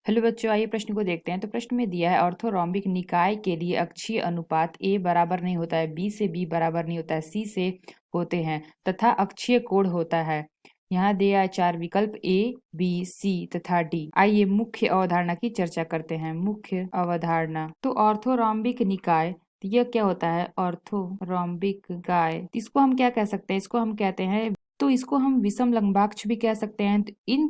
Hello बच्चों, आइए प्रश्न को देखते हैं। तो प्रश्न में दिया है ऑर्थोरोम्बिक निकाय के लिए अक्षीय अनुपात ए बराबर नहीं होता है, बी से बी बराबर नहीं होता है, सी से होते हैं तथा अक्षीय कोण होता है। यहाँ दिया है 4 विकल्प ए, बी, सी तथा डी। आइए मुख्य अवधारणा की चर्चा करते हैं। मुख्य अवधारणा, तो ऑर्थोरोम्बिक निकाय, तो यह क्या होता है? ऑर्थोरोम्बिक निकाय, इसको हम क्या कह सकते हैं? इसको हम कहते हैं, तो इसको हम विषम लंबाक्ष भी कह सकते हैं। तो इस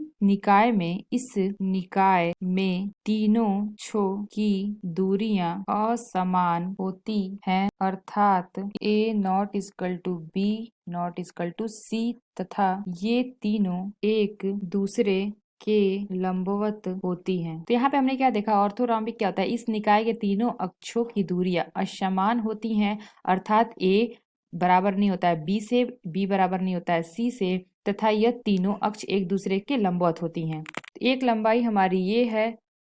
निकाय में तीनों छोर की दूरियां असमान होती हैं, अर्थात A not equal to B not equal to C, तथा ये तीनों एक दूसरे के लंबवत होती हैं। तो यहाँ पे हमने क्या देखा? ऑर्थोरोम्बिक क्या होता है? इस निकाय के तीनों अक्षों की दूरियां असमान होती हैं, अर्थात ए बराबर नहीं होता है बी से, बी बराबर नहीं होता है सी से, तथा यह तीनों अक्ष एक दूसरे के लंबवत होती हैं। तो एक लंबाई हमारी ये है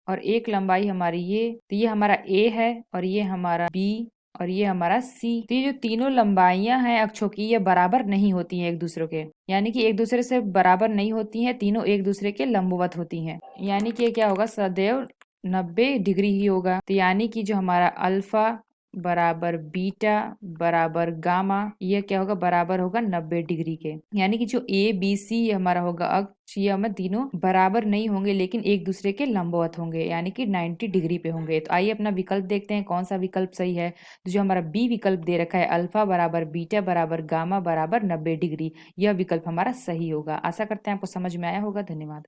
और एक लंबाई हमारी ये, तो ये हमारा ए है और ये हमारा बी और ये हमारा सी। तो ये जो तीनों लंबाइयां हैं अक्षों की, ये बराबर नहीं होती हैं एक दूसरे के, यानी कि एक दूसरे से बराबर नहीं होती हैं, तीनों एक दूसरे के लंबवत होती हैं। यानी कि क्या होगा? सदैव 90 डिग्री ही होगा। तो यानी कि जो हमारा अल्फा बराबर बीटा बराबर गामा, यह क्या होगा? बराबर होगा 90 डिग्री के। यानी कि जो ए बी सी ये हमारा होगा अक्ष, ये हमें तीनों बराबर नहीं होंगे लेकिन एक दूसरे के लंबवत होंगे, यानी कि 90 डिग्री पे होंगे। तो आइए अपना विकल्प देखते हैं कौन सा विकल्प सही है। तो जो हमारा बी विकल्प दे रखा है, अल्फा बराबर बीटा बराबर गामा बराबर 90 डिग्री, यह विकल्प हमारा सही होगा। आशा करते हैं आपको समझ में आया होगा। धन्यवाद।